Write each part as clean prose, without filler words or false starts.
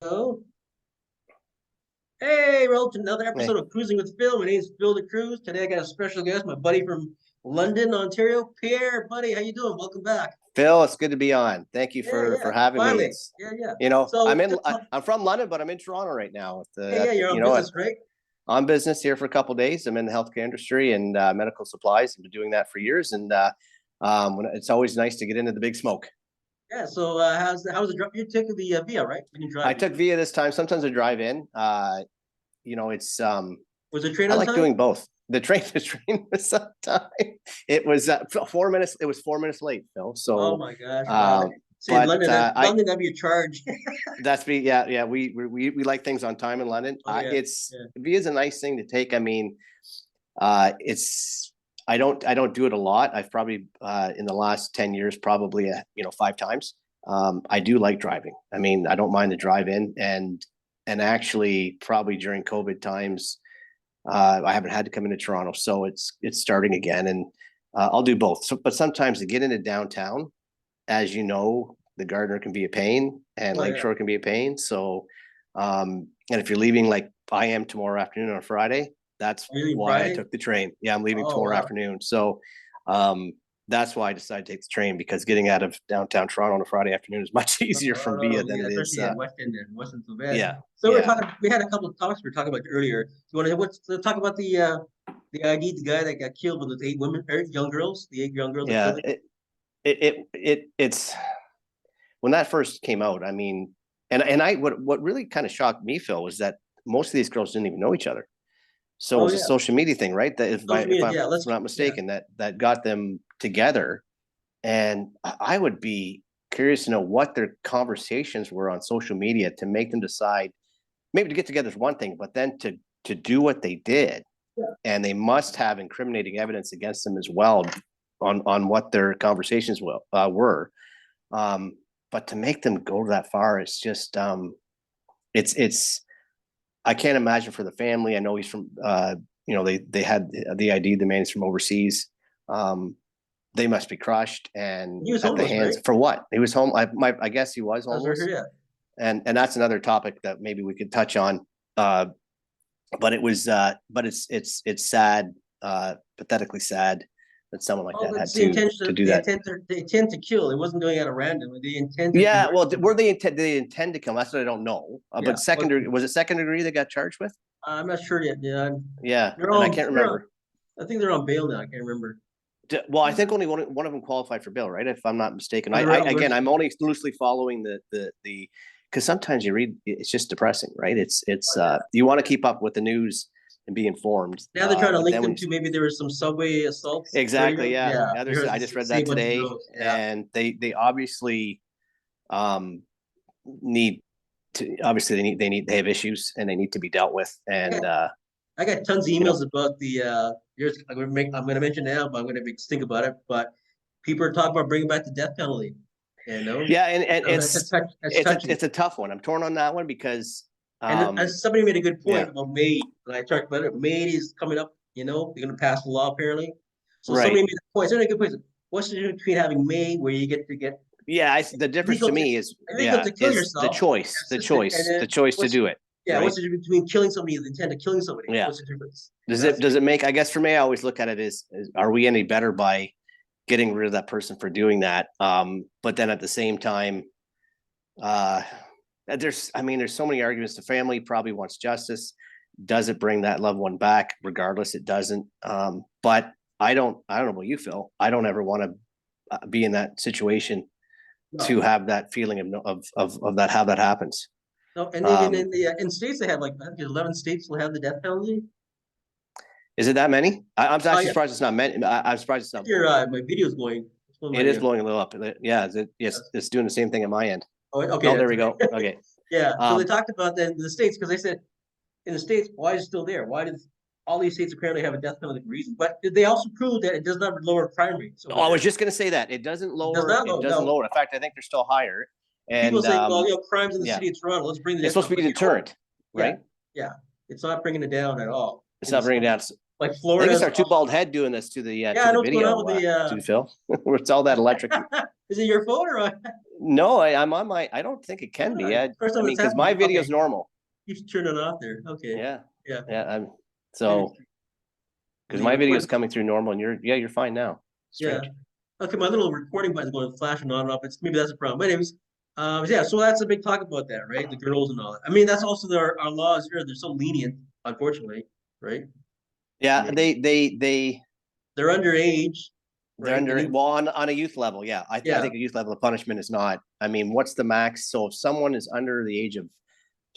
Oh, hey, welcome to another Hey, episode of Cruising with Phil. My name is Phil the Cruise. Today I got a special guest, my buddy from London, Ontario, Pierre. Buddy, how you doing? Welcome back. Phil, it's good to be on. Thank you Yeah, for yeah, having me. finally. It's Yeah, yeah. I'm So, I'm from London, but I'm in Toronto right now. yeah, yeah, you're on business, right? On business here for a couple of days. I'm in the healthcare industry and medical supplies. I've been doing that for years, and it's always nice to get into the big smoke. Yeah. So, how's the drive? You took the Via, right? You didn't I drive it. took Via this time. Sometimes I drive in. It's Was the train I on like time? doing both. The train was on time. It was 4 minutes. It was 4 minutes late, Phil. Oh So, my gosh! Wow. um, See, in but London, I London, that'd be a charge. That's me. Yeah. We like things on time in London. Oh yeah, It's yeah. Via is a nice thing to take. I mean, it's I don't do it a lot. I've probably in the last 10 years probably 5 times. I do like driving. I mean, I don't mind the drive in and actually probably during COVID times, I haven't had to come into Toronto, so it's starting again, and I'll do both. So, but sometimes to get into downtown, as you know, the Gardner can be a pain and Oh yeah. Lakeshore can be a pain. So, and if you're leaving like I am tomorrow afternoon on Friday, that's Are you leaving why I Friday? took the train. Yeah, I'm leaving Oh tomorrow wow. afternoon. So, um, that's why I decided to take the train because getting out of downtown Toronto on a Friday afternoon is much easier from Via than Yeah, it is. especially at West End and wasn't so bad. Yeah, So we're yeah, talking. We had a couple of talks we were talking about earlier. You want to let's talk about the ID, the guy that got killed with those 8 women, 8 young girls, the 8 young girls that yeah. killed him. It's when that first came out. I mean, and I what really kind of shocked me, Phil, was that most of these girls didn't even know each other. So it Oh was a yeah, social media thing, right? That social if media. I'm Yeah, let's not yeah. mistaken, that got them together. And I would be curious to know what their conversations were on social media to make them decide. Maybe to get together is one thing, but then to do what they did, Yeah. and they must have incriminating evidence against them as well on what their conversations were. Um, but to make them go that far, it's just it's I can't imagine for the family. I know he's from they had the ID. The man is from overseas. They must be crushed and He was at the homeless, right? hands for what he was home. I guess he was That's right homeless, here. Yeah. and that's another topic that maybe we could touch on. But it was but it's sad, pathetically sad that someone like Oh, that had that's the intention. to do The that. intent. The intent to kill. It wasn't doing it at random. They intended to Yeah, murder well, someone. were they intend? Did they intend to kill? That's what I don't know. Yeah. But second But degree, was it second degree they got charged with? I'm not sure yet. Yeah. Yeah, They're and I all. can't They're on, remember. I think they're on bail now. I can't remember. Well, I think only one of them qualified for bail, right? If I'm not mistaken. They're on Again, Wednesday. I'm only loosely following the because sometimes you read, it's just depressing, right? It's Oh yeah. you want to keep up with the news and be informed, Now they're trying to but link then when them to maybe there were some subway assaults exactly, earlier. yeah, Yeah, yeah. you heard I the just read that same bunch of today, girls. Yeah, and they obviously um need obviously they have issues and they need to be dealt with, I got and I got tons of you know emails about the. Here's I'm gonna mention now, but I'm gonna think about it. But people are talking about bringing back the death penalty. You know, yeah, and so that's touchy. it's a tough one. I'm torn on that one because And um as somebody made a good yeah, point about Maine, and I talked about it. Maine is coming up. You know, they're gonna pass the law apparently. So somebody right. made a point. Somebody made a good point. What's the difference between having Maine, where you get to get Yeah, the difference illegal to to me is illegal yeah to kill is the yourself, choice, and the then choice to what's do it, yeah, right? what's the difference between killing somebody and the intent of killing somebody? Yeah. What's the difference? You know, that's the Does big it make? I guess for me, I always look at it as are we any better by getting rid of that person for doing that? But then at the same time, uh, I mean, there's so many arguments. The family probably wants justice. Does it bring that loved one back? Regardless, it doesn't. But I don't know about you, Phil. I don't ever want to be in that situation to no, have that feeling of that how that happens. no. And even Um, in states they have like I think 11 states will have the death penalty. is it that many? I'm Oh actually yeah, surprised it's not many. I'm surprised it's not your more. my video's going. It's one of It my is blowing a little up. Yeah, that's, it's doing the same thing at my end. oh okay, Oh, there that's we go. okay. Okay. Yeah. So they Um, talked about that in the states because they said in the states why is it still there? Why does all these states apparently have a death penalty for reason? But they also prove that it does not lower crime rates over I was there. just going to say that it doesn't It does lower. not It lower. doesn't No, lower. In fact, I think they're still higher. people And say, well, crimes in the yeah, city of Toronto, let's bring the it's death supposed penalty. to be But you know what? deterrent, Yeah, right? yeah. It's not bringing it down at all It's in the not bringing city. down. like I think Florida. it's our two bald head doing this to the Yeah, I know what's going video, on with the. to Phil. Where it's all that electric. Is it your phone or what? No, I'm on my. I don't think it can be. Yeah, First I time mean, it's because happened. my video Okay, is normal. keeps turning off there. Okay, Yeah, yeah. yeah. Maybe So it's- because the my video is recording. coming through normal, and you're fine now. Yeah. Strange. Okay, my little recording button's going flashing on and off. It's maybe that's a problem. But anyways, yeah. So that's a big talk about that, right? The girls and all that. I mean, that's also our laws here. They're so lenient, unfortunately, right? I Yeah, mean, they're underage, they're right? And under, well, on a youth level. Yeah, I yeah, think a youth level of punishment is not. I mean, what's the max? So if someone is under the age of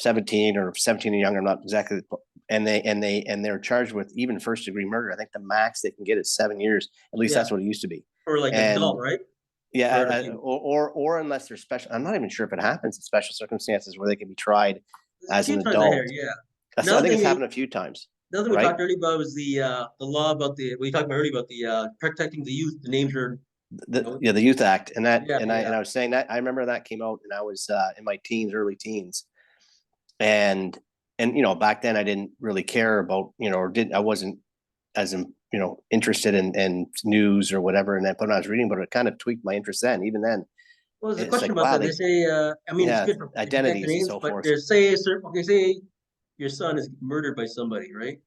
17 or 17 and younger, I'm not exactly, and they're charged with even first degree murder, I think the max they can get is 7 years. At least yeah, that's what it used to be. or like And adult, right? Or yeah, like, or unless they're special, I'm not even sure if it happens in special circumstances where they can be tried a as few an times I hear, adult. yeah. So I Another think it's thing, happened a few times, another thing we right? talked earlier about was the law about the we talked about earlier about the protecting the youth. The names are, you know, The Youth Act, and that yeah, yeah, I was saying that I remember that came out, and I was in my teens, early teens, and back then I didn't really care about or didn't I wasn't as interested in news or whatever, and then when I was reading, but it kind of tweaked my interest then. Even then, well, there's a it's question like about wow, that. They say, I mean, it's yeah, good for to protect the identities and names, so but forth. there's say, okay, say your son is murdered by somebody, right?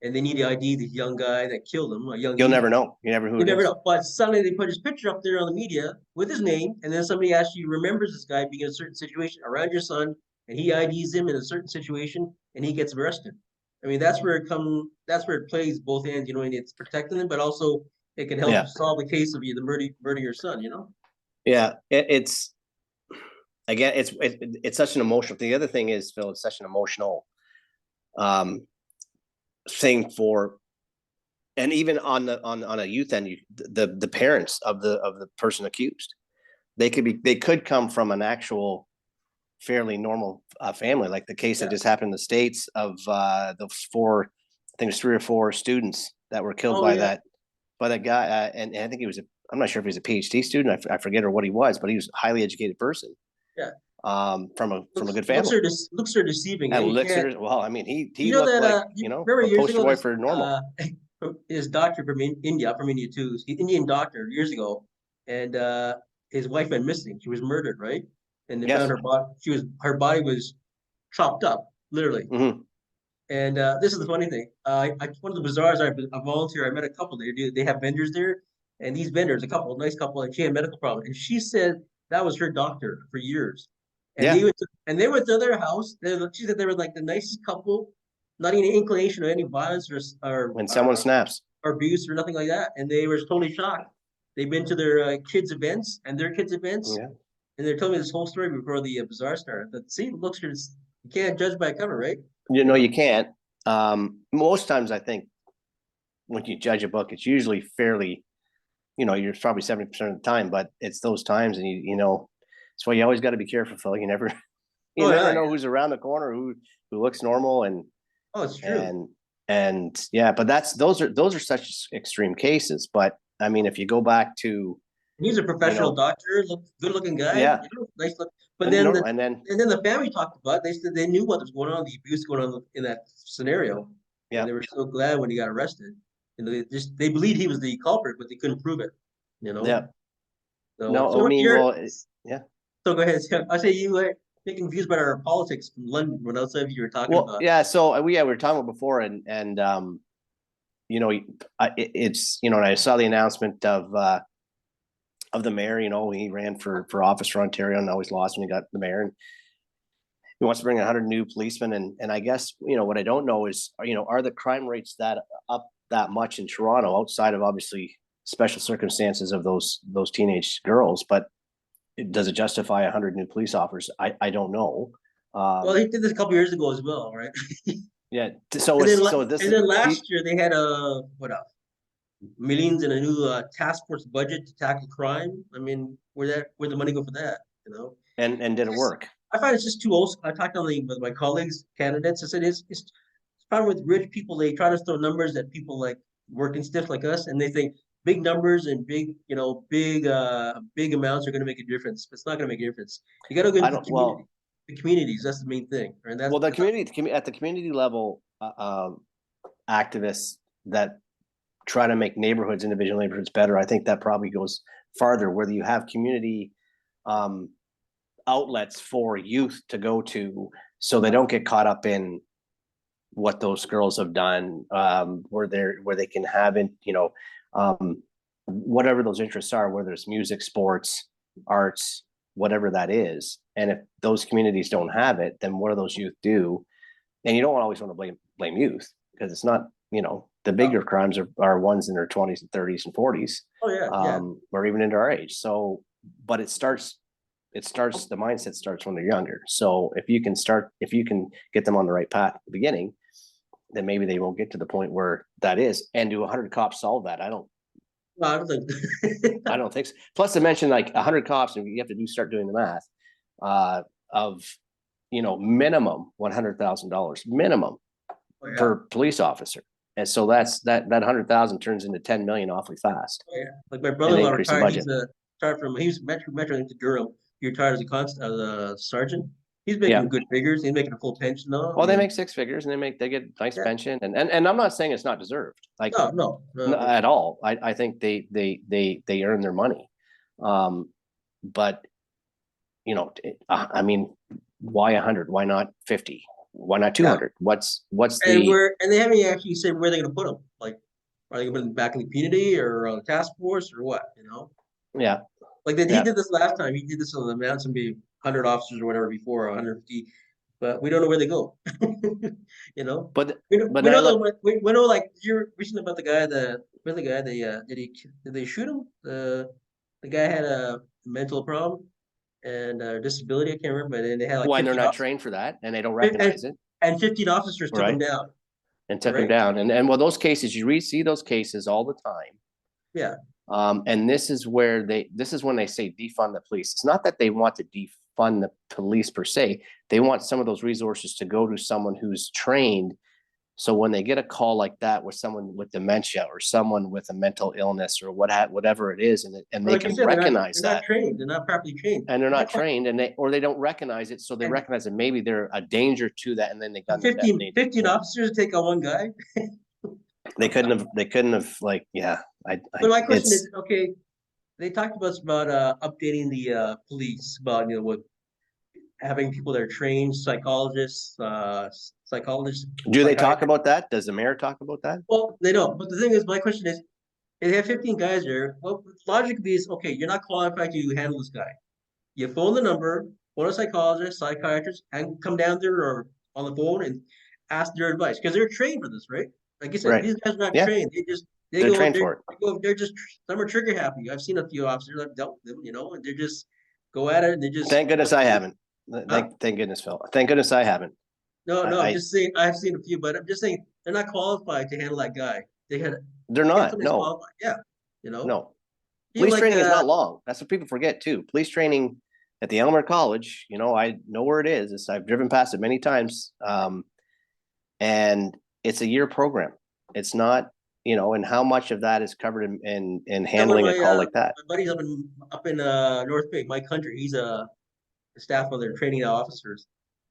And they need to ID the young guy that killed him, a young You'll youth. never know. You never who You it never is. know. But suddenly they put his picture up there on the media with his name, and then somebody actually remembers this guy being in a certain situation around your son, and he IDs him in a certain situation, and he gets arrested. I mean, that's where it come. That's where it plays both ends, and it's protecting them, but also it can help Yeah, solve the case of you, the murder your son. yeah. It's again, it's such an emotional thing. The other thing is, Phil, it's such an emotional um thing for, and even on a youth end, the parents of the person accused, they could come from an actual fairly normal family, like the case that Yeah. just happened in the States of those four, I think it was 3 or 4 students that were killed Oh yeah. by that guy, and I think he was I'm not sure if he's a PhD student, I forget or what he was, but he was a highly educated person, Yeah. from a Looks good looks family. are looks are deceiving. And You can't. well, I mean, he You know looked that like you remember a years poster ago boy this for normal. his doctor from India too, he's Indian doctor years ago, and his wife went missing. She was murdered, right? And they found Yes. her body. Her body was chopped up, literally. Hmm. And this is the funny thing. One of the bazaars I volunteer. I met a couple there. They have vendors there, and these vendors, a couple, nice couple, and she had a medical problem, and she said that was her doctor for years. And Yeah. they went to their house. She said they were like the nicest couple, not even an inclination of any violence When someone snaps. or abuse or nothing like that. And they were totally shocked. They've been to their kids' events and their kids' events, Yeah. and they're telling me this whole story before the bazaar started. But see, looks you can't judge by a cover, right? You can't. Most times, I think when you judge a book, it's usually fairly, you're probably 70% of the time, but it's those times, and that's why you always got to be careful, Phil. You never, you Oh never yeah, know yeah. who's around the corner, who looks normal, Oh, it's true. and yeah, but those are such extreme cases. But I mean, if you go back to, He's a you professional know, doctor, good looking guy, yeah, nice look. But and then normal, and then the family talked about it. They said they knew what was going on, the abuse going on in that scenario, and yeah, they were so glad when he got arrested. And they believed he was the culprit, but they couldn't prove it. You know. yeah, So no, I so mean, you're well, yeah. so go ahead. I say you were getting confused about our politics from London when outside you were talking Well, about. yeah. So we were talking about before, and you know, it's and I saw the announcement of the mayor. He ran for office for Ontario, and always lost when he got the mayor. And he wants to bring 100 new policemen, and I guess what I don't know is are the crime rates that up that much in Toronto, outside of obviously special circumstances of those teenage girls, but does it justify 100 new police officers? I don't know. Well, he did this a couple years ago as well, right? Yeah. So this And is then last year they had a what else? Millions in a new task force budget to tackle crime. I mean, where the money go for that? and did it Just, work? I find it's just too old. I talked on with my colleagues, candidates. I said it's problem with rich people. They try to throw numbers at people like working stiff like us, and they think big numbers and big amounts are going to make a difference. But it's not going to make a difference. You got to go I into don't. Well, the communities. That's the main thing, and the community at the community level, activists that try to make individual neighborhoods better. I think that probably goes farther, whether you have community outlets for youth to go to, so they don't get caught up in what those girls have done, where they can have it, whatever those interests are, whether it's music, sports, arts, whatever that is. And if those communities don't have it, then what do those youth do? And you don't always want to blame youth, because it's not, the bigger crimes are ones in their 20s and 30s and 40s. Oh yeah. Or even into our age. So, but the mindset starts when they're younger. So if you can get them on the right path at the beginning, then maybe they won't get to the point where that is. And do 100 cops solve that? No, I don't think. I don't think so. Plus, I mentioned like 100 cops, and you have to start doing the math of minimum $100,000 minimum per police officer. And so that 100,000 turns into 10 million awfully fast. Oh, yeah. Like my brother-in-law retired. He was Metro into Durham. He retired as a sergeant. He's making good figures. He's making a full pension now. Well, they make 6 figures, and they get nice pension. And I'm not saying it's not deserved. Like no, at all. I think they earn their money. But I mean, why 100? Why not 50? Why not 200? What's and they haven't actually said where they're going to put them. Like, are they going to put them back in the community or on the task force or what? Yeah. Like he did this last time. He did this on the mountain, be 100 officers or whatever before, 150, but we don't know where they go. But we know like you're recently about the guy. Did they shoot him? The guy had a mental problem and disability. I can't remember. But then they had like when they're not trained for that and they don't recognize it. And 15 officers took him down. And took him down. And well, those cases, you see those cases all the time. Yeah. And this is when they say defund the police. It's not that they want to defund the police per se. They want some of those resources to go to someone who's trained. So when they get a call like that with someone with dementia or someone with a mental illness or whatever it is, and they can recognize that. They're not trained. They're not properly trained. And they're not trained, and they don't recognize it. So they recognize that maybe they're a danger to that, and then they got 15 officers to take on one guy. They couldn't have like, yeah. But my question is, okay, they talked about updating the police about with having people that are trained psychologists. Do they talk about that? Does the mayor talk about that? Well, they don't. But the thing is, my question is, if they have 15 guys there, well, logically is, okay, you're not qualified to handle this guy. You phone the number, phone a psychologist, psychiatrist, and come down there or on the phone and ask their advice, because they're trained for this, right? Like you said, these guys are not trained. They're trained for it. They're just, some are trigger happy. I've seen a few officers I've dealt with them, and they just go at it and they just. Thank goodness I haven't. Thank goodness, Phil. Thank goodness I haven't. No, I'm just saying I've seen a few, but I'm just saying they're not qualified to handle that guy. They're not. No. Qualified. Yeah. No. Police training is not long. That's what people forget too. Police training at the Elmer College, I know where it is. I've driven past it many times. And it's a year program. It's not, and how much of that is covered in handling a call like that. My buddy's up in North Bay, my country. He's a staff on their training officers,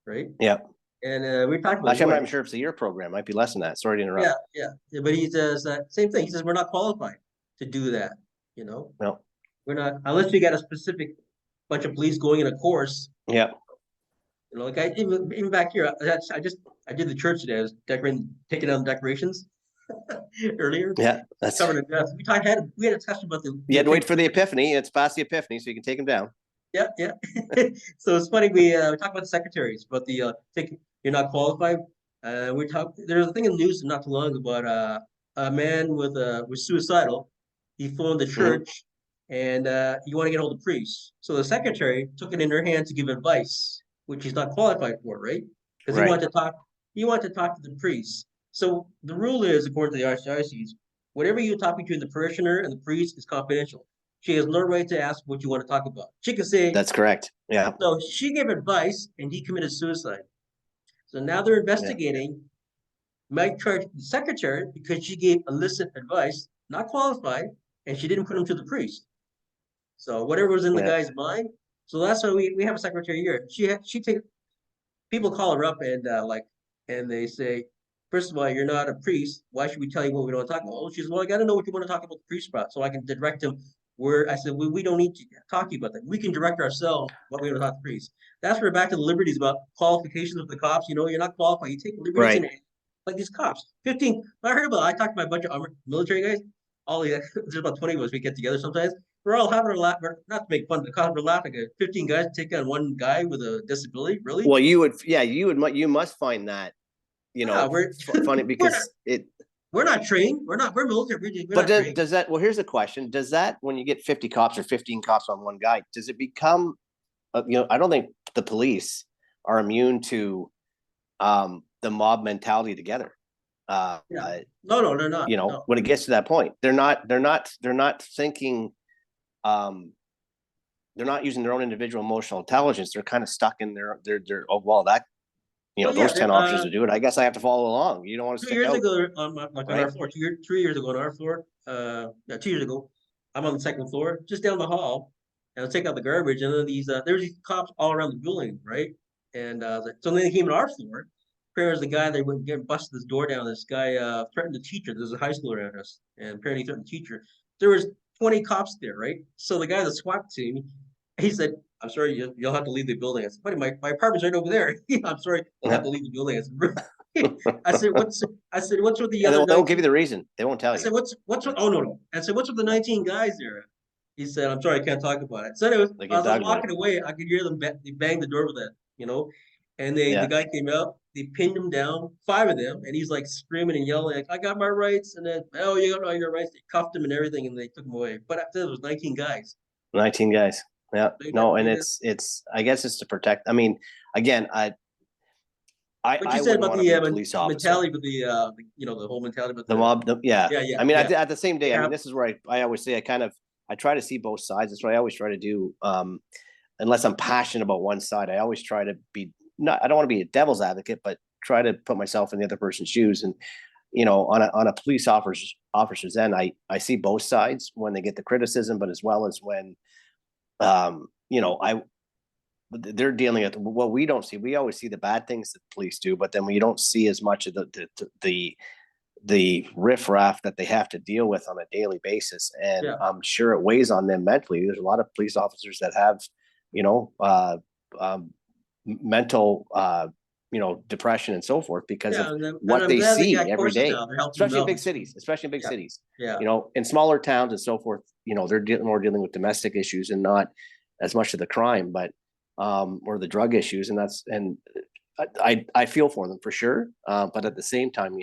right? Yeah. And we talked about. Actually, I'm not even sure if it's a year program. It might be less than that. Sorry to interrupt. Yeah. But he says that same thing. He says we're not qualified to do that. No. We're not, unless you got a specific bunch of police going in a course. Yeah. Like even back here, I did the church today. I was taking down decorations earlier. Yeah, that's covered in dust. We had a test about the. You had to wait for the Epiphany. It's past the Epiphany, so you can take them down. Yeah. So it's funny. We talk about the secretaries, but you're not qualified. There's a thing in the news not too long about a man was suicidal. He phoned the church, and you want to get hold of the priest. So the secretary took it in her hand to give advice, which he's not qualified for, right? Because he wanted to talk to the priest. So the rule is, according to the archdiocese, whatever you're talking to the parishioner and the priest is confidential. She has no right to ask what you want to talk about. She can say that's correct. Yeah. So she gave advice, and he committed suicide. So now they're investigating. Might charge the secretary because she gave illicit advice, not qualified, and she didn't put him to the priest. So whatever was in the guy's mind. So that's why we have a secretary here. She take people call her up and they say, first of all, you're not a priest. Why should we tell you what we don't want to talk about? Oh, she says, well, I got to know what you want to talk about the priest about, so I can direct him where. I said, we don't need to talk to you about that. We can direct ourselves what we want to talk to the priest. That's where back to the liberties about qualifications of the cops. You know, you're not qualified. You take liberties in Right. it. Like these cops, 15. I talked to my bunch of military guys. There's about 20 of us. We get together sometimes. We're all having a laugh. Not to make fun of the cops. We're laughing at 15 guys take on one guy with a disability. Really? Well, you must find that, Yeah, funny we're not because it, we're not trained. We're military. We're but not trained. does that, well, here's the question. Does that, when you get 50 cops or 15 cops on one guy, does it become, I don't think the police are immune to the mob mentality together. Yeah. No, they're not. No. When it gets to that point, they're not thinking, they're not using their own individual emotional intelligence. They're kind of stuck in their, oh, well, that, Well, yeah. those 10 officers to do it. I guess I have to follow along. You don't want to Two stick years out. ago, on like on our Right? floor, 3 years ago on our floor, yeah, 2 years ago, I'm on the second floor, just down the hall, and I take out the garbage, and then there's these cops all around the building, right? And so then they came to our floor. Apparently, the guy they went get busted this door down. This guy threatened the teacher. There's a high schooler around us, and apparently he threatened the teacher. There was 20 cops there, right? So the guy, the SWAT team, he said, "I'm sorry, you'll have to leave the building." I said, "Buddy, my apartment's right over there." "I'm sorry, you have to leave the building." I said, "What's with the And other they won't give you 19?" the reason. They won't tell I you. said, "What's with?" Oh no. I said, "What's with the 19 guys there?" He said, "I'm sorry, I can't talk about it." So anyways, They get as I was dog money. walking away, I could hear them they bang the door with that, and the Yeah. guy came out, they pinned him down, five of them, and he's like screaming and yelling, like, "I got my rights!" And then, "Oh, you got all your rights." They cuffed him and everything, and they took him away. But after that, it was 19 guys. 19 guys. Yeah. No, and They did. it's, I guess it's to protect. I mean, again, What you I said wouldn't about want to the be a police officer. mentality, with the whole mentality about The mob, yeah. yeah, yeah, I mean, yeah, at the same day, I yeah, mean, this is where I always say I try to see both sides. That's what I always try to do. Unless I'm passionate about one side, I always try to be not. I don't want to be a devil's advocate, but try to put myself in the other person's shoes. And on a police officer's end, I see both sides when they get the criticism, but as well as when I they're dealing with what we don't see. We always see the bad things that police do, but then we don't see as much of the riffraff that they have to deal with on a daily basis. And yeah. I'm sure it weighs on them mentally. There's a lot of police officers that have, mental, depression and so forth because of And what I'm they glad they see got every courses day, now. They're helping them especially in out. big cities, Yeah, yeah, in smaller towns and so forth, they're dealing with domestic issues and not as much of the crime, but or the drug issues. And I feel for them for sure. But at the same time,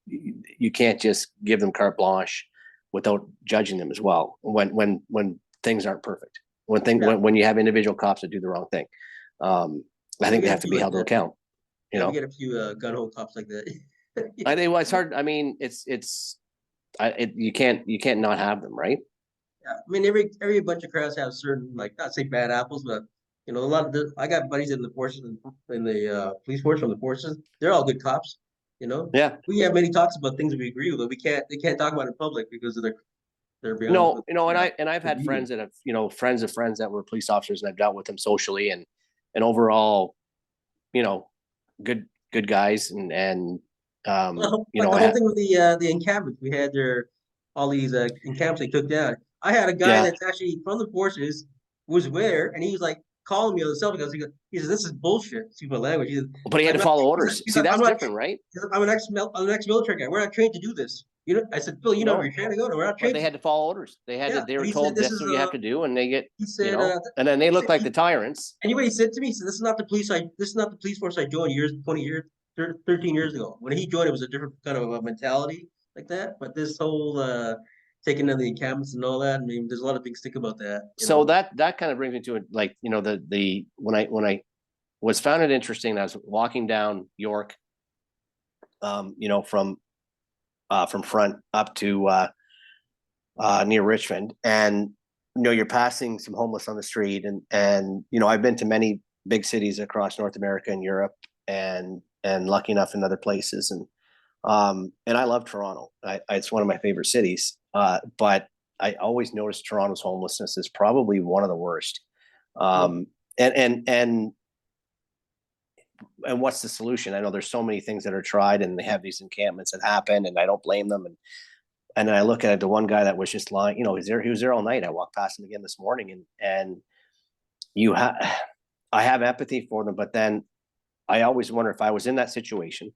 you can't just give them carte blanche without judging them as well. When things aren't perfect, yeah. when you have individual cops that do the wrong thing, I think they have to be held to account. We get a few gun hole cops like that. I think, well, it's hard. I mean, you can't not have them, right? Yeah, I mean every bunch of crowds have certain, like, not say bad apples, but a lot of I got buddies in the forces, in the police force, from the forces. They're all good cops. Yeah. We have many talks about things we agree with, but they can't talk about it in public because of they're beyond. No, I've had friends that have, friends of friends that were police officers, and I've dealt with them socially, and overall, good guys, and Well, like the whole thing with the encampments, we had all these encampments they took down. I had a guy yeah, that's actually from the forces, was there, and he was like calling me on the cell because he says, "This is bullshit." Excuse my language. He said, but he had "I'm to not." follow orders. He's See, like, "I'm that's not." different, right? He's like, I'm an ex-military guy. We're not trained to do this. I said, "Phil, you know where you're No, trying to go. No, we're not but trained they to." had to follow orders. Yeah, They and were he said, told "This this is is what you have to do, and they get, He said, and then they look like the tyrants. anyway, he said to me, he said, this is not the police force I joined 20 years, 13 years ago. When he joined, it was a different kind of a mentality like that. But this whole taking on the encampments and all that, I mean, there's a lot of big stick about that. So that kind of brings me to it, like, when I was found it interesting, I was walking down York, from front up to near Richmond, and you're passing some homeless on the street, and I've been to many big cities across North America and Europe, and lucky enough in other places, and I love Toronto. It's one of my favorite cities, but I always noticed Toronto's homelessness is probably one of the worst. And and what's the solution? I know there's so many things that are tried, and they have these encampments that happen, and I don't blame them. And then I look at the one guy that was just lying, he was there all night. I walked past him again this morning, and I have empathy for them, but then I always wonder, if I was in that situation,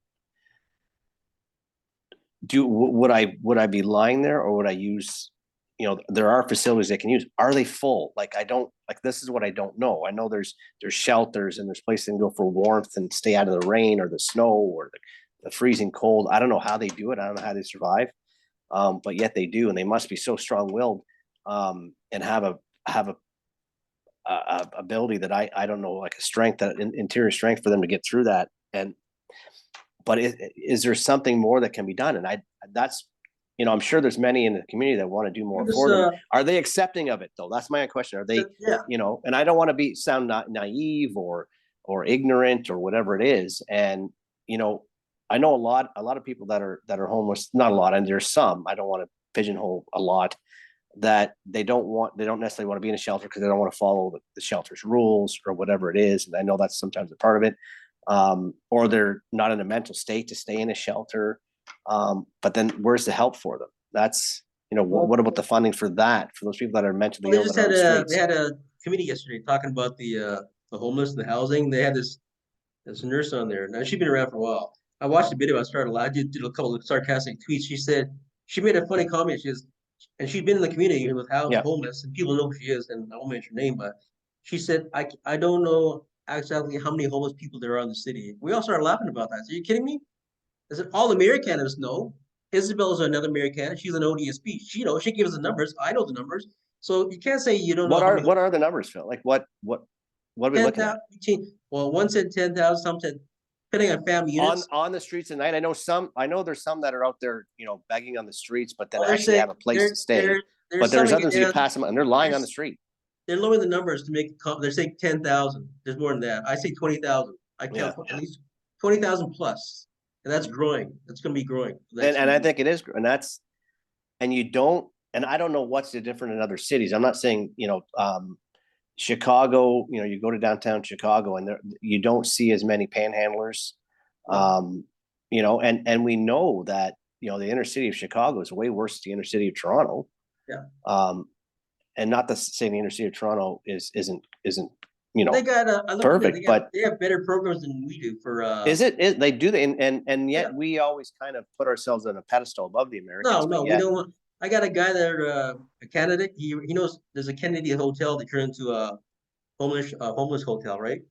would I be lying there, or would I use, there are facilities they can use. Are they full? This is what I don't know. I know there's shelters, and there's places they can go for warmth and stay out of the rain or the snow or the freezing cold. I don't know how they do it. I don't know how they survive. But yet they do, and they must be so strong-willed, and have a ability that I don't know, like a strength, that interior strength for them to get through that. But is there something more that can be done? And that's, I'm sure there's many in the community that want to do more for them. Are they accepting of it though? That's my question. Are they, and I don't want to sound not naive or ignorant or whatever it is. And, I know a lot of people that are homeless, not a lot, and there's some, I don't want to pigeonhole a lot, that they don't necessarily want to be in a shelter because they don't want to follow the shelter's rules or whatever it is. And I know that's sometimes a part of it. Or they're not in a mental state to stay in a shelter. But then where's the help for them? That's, what about the funding for that, for those people that are mentally ill? They had a committee yesterday talking about the homeless and the housing. They had this nurse on there. Now, she's been around for a while. I watched the video. I started I did a couple of sarcastic tweets. She said, she made a funny comment. And she's been in the community with homeless, and people know who she is, and I won't mention her name, but she said, I don't know exactly how many homeless people there are in the city. We all started laughing about that. Are you kidding me? I said, all the mayor candidates know. Isabel is another mayor candidate. She's an ODSP. She gives the numbers. I know the numbers. So you can't say you don't know. What are the numbers, Phil? Like what are we looking at? Well, one said 10,000, some said, depending on family units. On the streets at night. I know there's some that are out there, begging on the streets, but then actually have a place to stay. But there's others you pass them and they're lying on the street. They're lowering the numbers to make they're saying 10,000. There's more than that. I say 20,000. I count at least 20,000 plus. And that's growing. That's going to be growing. And I think it is. And I don't know what's the different in other cities. I'm not saying, Chicago, you go to downtown Chicago and you don't see as many panhandlers, and we know that, the inner city of Chicago is way worse than the inner city of Toronto. Yeah. And not to say the inner city of Toronto isn't they got perfect, but they have better programs than we do for they do, and yet we always kind of put ourselves on a pedestal above the Americans. No, we don't want. I got a guy there, a candidate. He knows there's a Kennedy hotel that turned into a homeless hotel, right?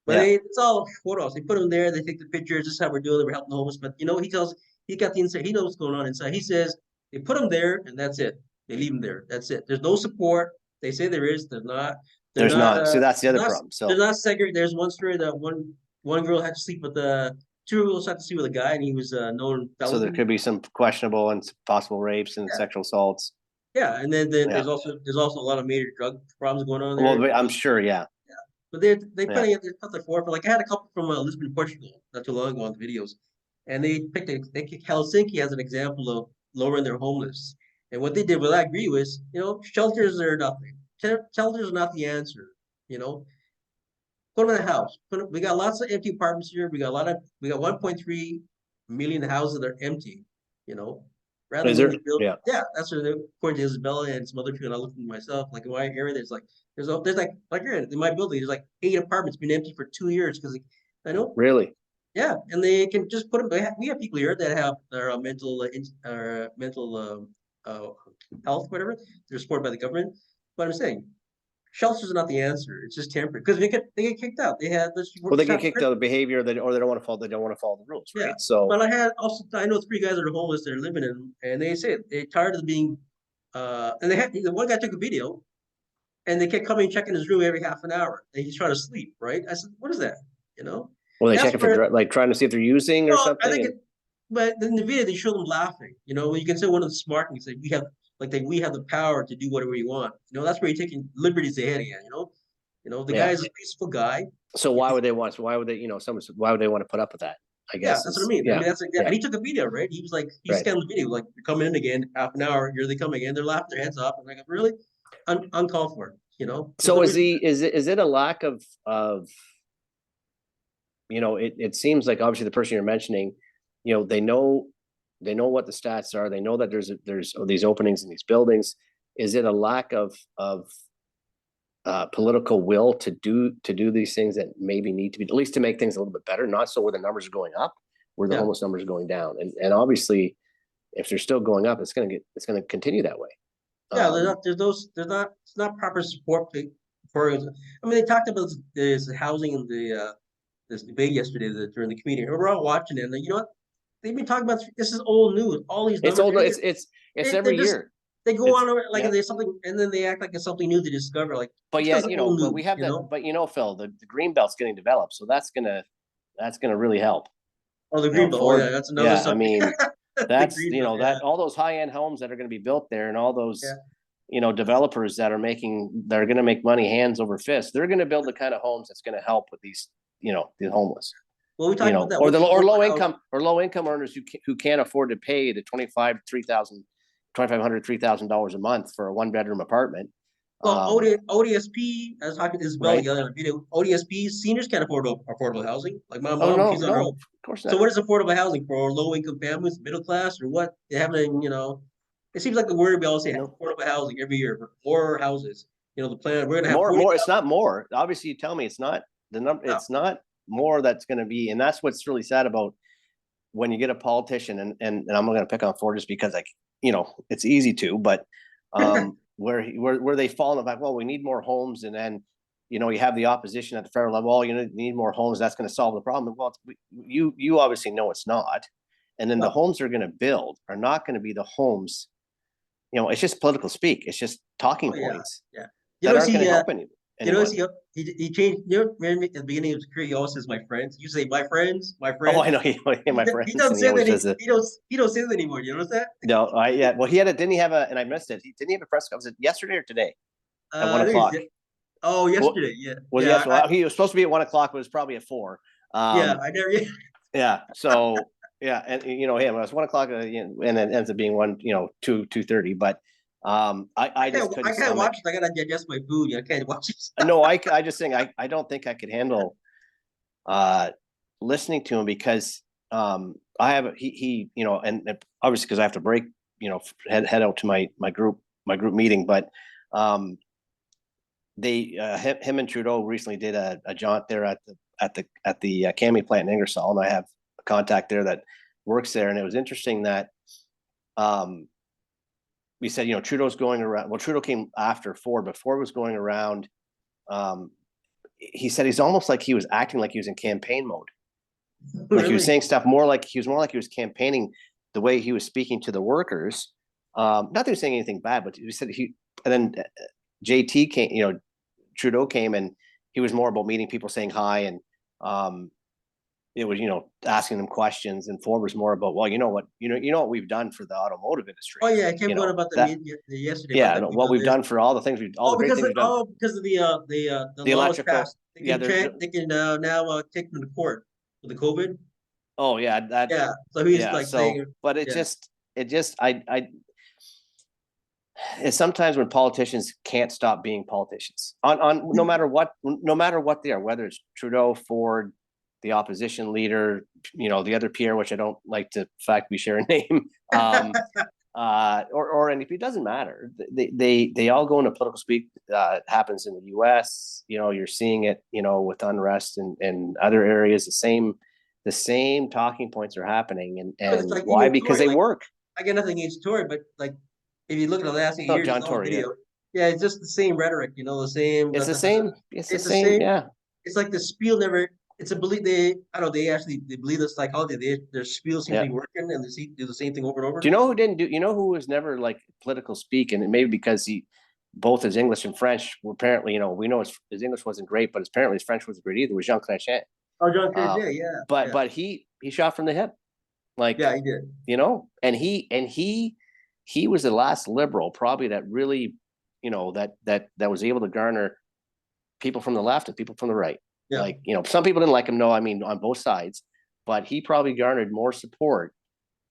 But it's all photos. They put them there. They take the pictures. This is how we're doing it. We're helping the homeless. But he got the inside. He knows what's going on inside. He says they put them there, and that's it. They leave them there. That's it. There's no support. They say there is. There's not. There's not. So that's the other problem. So there's not segregated. There's one story that one girl had to sleep with two girls had to sleep with a guy, and he was known. So there could be some questionable and possible rapes and sexual assaults. Yeah, and then there's also a lot of major drug problems going on there. Well, I'm sure, yeah. But they put their forward. Like I had a couple from Lisbon, Portugal, not too long ago on the videos, and they picked Helsinki as an example of lowering their homeless. And what they did, what I agree with, shelters are nothing. Shelters are not the answer. Put them in a house. We got lots of empty apartments here. We got 1.3 million houses that are empty. Rather than build, that's what according to Isabella and some other people. And I looked at myself, like in my area, there's like here in my building, there's like 8 apartments been empty for 2 years because I know. Really? Yeah, and they can just put them. We have people here that have their mental health, whatever. They're supported by the government. But I'm saying, shelters are not the answer. It's just temporary because they get kicked out. They had this. Well, they get kicked out of behavior or they don't want to follow. They don't want to follow the rules, right? Yeah. So, but I know 3 guys that are homeless that are living in, and they say they're tired of being, and the one guy took a video, and they kept coming and checking his room every half an hour, and he's trying to sleep. Right? I said, what is that? Well, they checking for trying to see if they're using or something. I think but in the video they show them laughing. You can say one of the smart and you say we have the power to do whatever we want. That's where you're taking liberties ahead again. The guy is a peaceful guy. So why would they want? Why would they? Why would they want to put up with that? I guess that's what I mean. And he took a video, right? He was like, scanned the video, like, you're coming in again, half an hour, here they come again. They're laughing their heads off. I'm like, really? Uncalled for. So is it a lack of it seems like obviously the person you're mentioning, they know what the stats are. They know that there's these openings in these buildings. Is it a lack of political will to do these things that maybe need to be, at least to make things a little bit better, not so where the numbers are going up, where the homeless numbers are going down, and obviously if they're still going up, it's going to continue that way. Yeah, it's not proper support for. I mean, they talked about this housing in this debate yesterday during the community. We're all watching it, and you know what? They've been talking about this is old news. All these It's numbers, old. It's every year. They go It's, on like yeah. there's something, and then they act like it's something new to discover. Like, But it's yet, old but news, we have that. But Phil, the green belt's getting developed, so that's gonna really help. Oh, the green belt. Oh, yeah, Ford. that's another Yeah, I subject. mean, The that's green belt. Yeah, that all those high end homes that are going to be built there, and all those yeah. developers that are going to make money hands over fist. They're going to build the kind of homes that's going to help with these the homeless. Well, we talked about that. Or the low income earners who can't afford to pay the $2,500 $3,000 a month for a 1-bedroom apartment. Well, ODSP, as talking this Bell Right. the other video, ODSP seniors can't afford affordable housing. Like my Oh mom, no, she's on her no, own. of course So not. what is affordable housing for low income families, middle class, or what? They haven't, it seems like the word we all say No. affordable housing every year, more houses. The plan we're gonna have More. It's not more. Obviously, you tell me it's not the number. No. It's not more that's going to be, and that's what's really sad about when you get a politician, and I'm not going to pick on Ford just because it's easy to, but where they fall in the back. Well, we need more homes, and then you have the opposition at the federal level. Oh, need more homes. That's going to solve the problem. Well, you obviously know it's not, and then the homes they're going to build are not going to be the homes. It's just political speak. It's just talking points that aren't going to help anyone. He changed. Remember at the beginning of his career, he always says "my friends." You say "my friends," "my friends." Oh, I know. My friends. He doesn't And say always that. says it. He don't say that anymore. You notice that? No, yeah. Well, he had it. Didn't he have a? And I missed it. Didn't he have a press conference? Was it yesterday or today? At 1:00. Oh, yesterday. Yeah. Was yeah. Well, he was supposed to be at 1:00, but it was probably at 4. Yeah, I never. Yeah. So yeah, and him. It was 1:00, and it ends up being 2:30. But I just couldn't. I can't watch it. I gotta digest my food. I can't watch it. No, I just think I don't think I could handle listening to him, because I have he and obviously because I have to break head out to my group meeting, but they him and Trudeau recently did a jaunt there at the Cami plant in Ingersoll, and I have a contact there that works there, and it was interesting that we said Trudeau's going around. Well, Trudeau came after Ford, but Ford was going around. He said he's almost like he was acting like he was in campaign mode. Like he was saying stuff more like he was campaigning, the way he was speaking to the workers. Not that he was saying anything bad, but he said and then JT came, Trudeau came, and he was more about meeting people, saying hi, and it was asking them questions, and Ford was more about, well, what we've done for the automotive industry. Oh yeah, I came going about the yesterday. Yeah, what we've done for all the things the great things we've done. Oh, because of the law was passed. They can now take them to court with the COVID. Oh yeah, yeah. So he's saying, but it's sometimes when politicians can't stop being politicians on no matter what they are, whether it's Trudeau, Ford, the opposition leader, the other Pierre, which I don't like to fact we share a name, or and if it doesn't matter, they all go into political speak. Happens in the U.S. You're seeing it, with unrest and other areas. The same talking points are happening, and why? Because they work. I get nothing against Tory, but if you look at the last 8 years, John Tory, yeah, it's just the same rhetoric, the same. It's the same. It's the same. Yeah. It's like the spiel never. It's a belief. They believe the psychology. Their spiel seems to be working, and they do the same thing over and over. Do you know who didn't do? Who was never like political speak, and maybe because both his English and French were apparently, we know his English wasn't great, but apparently his French wasn't great either. Was Jean Chrétien. Oh, Jean Chrétien, yeah. But he shot from the hip, yeah, he did. And he was the last liberal probably that really, that was able to garner people from the left and people from the right. Yeah. Some people didn't like him. No, I mean on both sides, but he probably garnered more support.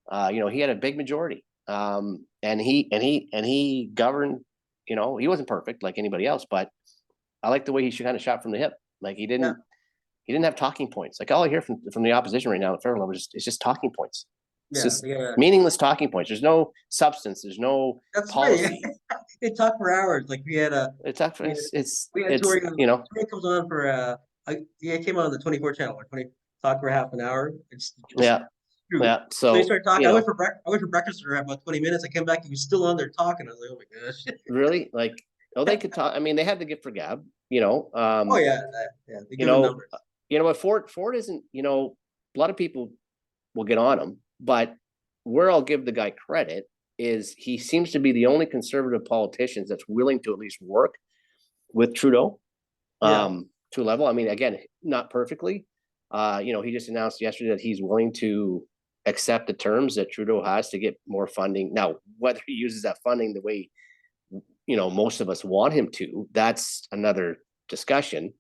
He had a big majority, and he governed. He wasn't perfect like anybody else, but I like the way he kind of shot from the hip. Like he didn't. He didn't have talking points. Like all I hear from the opposition right now at federal level is just talking points. It's just meaningless talking points. There's no substance. There's no policy. Right. They talk for hours. Like we had a. It's Tori, you know. Tori comes on for it came on the 24 channel. Or 20 talk for half an hour. It's just true. Yeah. So they started talking. You know, I went for breakfast for about 20 minutes. I came back. He was still on there talking. I was like, oh my gosh. Really? Like, oh, they could talk. I mean, they had the gift for gab. You know. Oh yeah. They give numbers. You know what? Ford isn't. You know, a lot of people will get on him, but where I'll give the guy credit is he seems to be the only conservative politician that's willing to at least work with Trudeau to a level. I mean, again, not perfectly. You know, he just announced yesterday that he's willing to accept the terms that Trudeau has to get more funding. Now, whether he uses that funding the way, you know, most of us want him to, that's another discussion.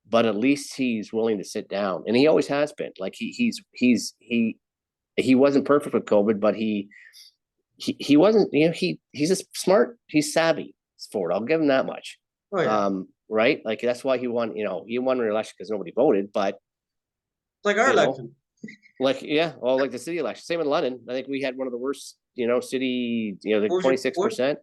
But at least he's willing to sit down, and he always has been. Like he wasn't perfect with COVID, but he wasn't, you know, he's a smart, he's savvy. It's Ford. I'll give him that much. Oh, yeah. Right. Like that's why he won, you know, he won re-election because nobody voted, but like our election. Like the city election. Same in London. I think we had one of the worst, you know, city, you know, like 26%.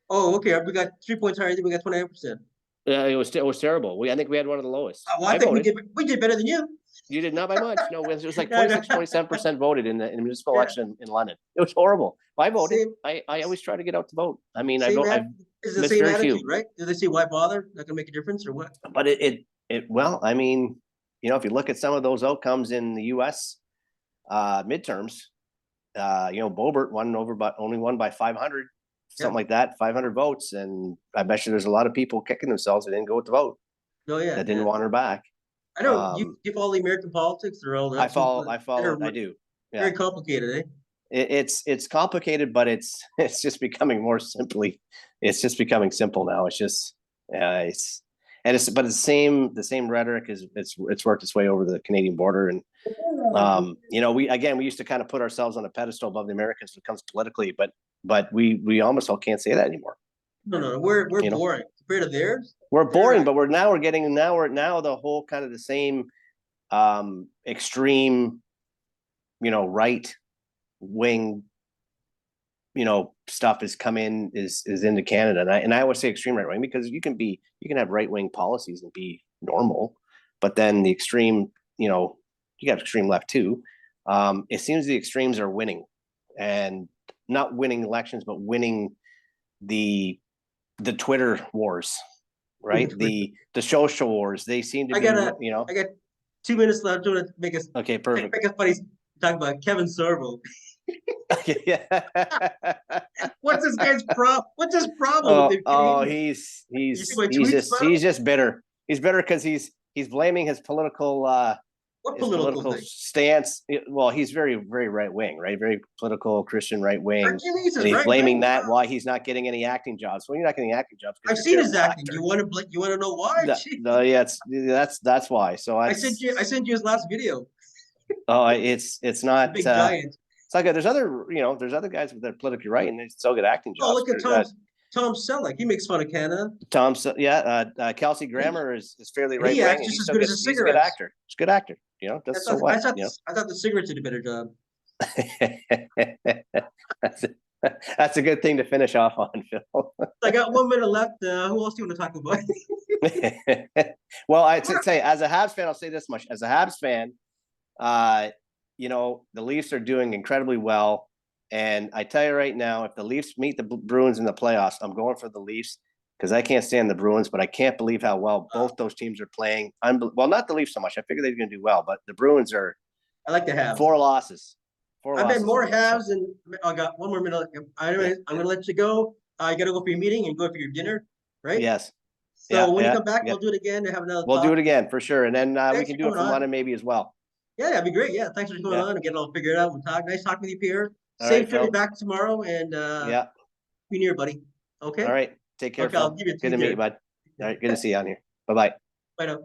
Oh, okay. We got 3 points higher. I think we got 29%. Yeah, it was terrible. I think we had one of the lowest. Well, I think we did better than you. You did not by much. No, it was like 27% voted in the municipal election in London. It was horrible. I voted. I always try to get out to vote. I mean, I it's the same attitude, right? Do they say why bother? Not gonna make a difference or what? But well, I mean, you know, if you look at some of those outcomes in the US midterms, you know, Boebert only won by 500. Something like that, 500 votes, and I bet you there's a lot of people kicking themselves that didn't go to vote. Oh yeah, that didn't want her back. I know you follow the American politics. They're all. I follow. I do. Yeah. Very complicated, eh? It's complicated, but it's just becoming more simply. It's just becoming simple now. It's just but it's the same rhetoric is it's worked its way over the Canadian border, and you know, we used to kind of put ourselves on a pedestal above the Americans when it comes politically, but we almost all can't say that anymore. No, we're boring compared to theirs. We're boring, but we're now the whole kind of the same extreme, you know, right wing, you know, stuff is into Canada, and I always say extreme right wing because you can have right wing policies and be normal, but then the extreme, you know, you got extreme left too. It seems the extremes are winning, and not winning elections, but winning the Twitter wars, right? The social wars. They seem to you know. I got 2 minutes left. I'm gonna make us okay. Perfect. Make a funny talk about Kevin Sorbo. Yeah. What's this guy's problem? What's his problem? He's just bitter. He's bitter because he's blaming his political stance. Well, he's very, very right wing, right? Very political Christian right wing. And he's blaming that why he's not getting any acting jobs. Well, you're not getting acting jobs. I've seen his acting. You want to know why? No, yeah, that's why. So I sent you his last video. Oh, it's not. Big giant. It's like there's other guys that are politically right and they still get acting jobs. Oh, look at Tom Selleck. He makes fun of Canada. Kelsey Grammer is fairly right wing. He acts just as good as a cigarette. He's a good actor. You know, that's so what. I thought the cigarettes did a better job. That's a good thing to finish off on, Phil. I got 1 minute left. Who else do you want to talk about? Well, I'd say as a Habs fan, I'll say this much. As a Habs fan, you know, the Leafs are doing incredibly well. And I tell you right now, if the Leafs meet the Bruins in the playoffs, I'm going for the Leafs because I can't stand the Bruins, but I can't believe how well both those teams are playing. Well, not the Leafs so much. I figured they're going to do well, but the Bruins are. I like the Habs. 4 losses. I've been more Habs, and I got 1 more minute. I'm going to let you go. You got to go for your meeting and go for your dinner, right? Yes. So when you come back, we'll do it again and have another. We'll do it again for sure, and then we can do it from London maybe as well. Yeah, that'd be great. Yeah, thanks for coming on and getting it all figured out. We'll talk. Nice talking with you, Pierre. Safe trip back tomorrow, and be near, buddy. Okay. All right. Take care. Okay, I'll give you good to meet you, bud. All right. Good to see you on here. Bye-bye. Bye now.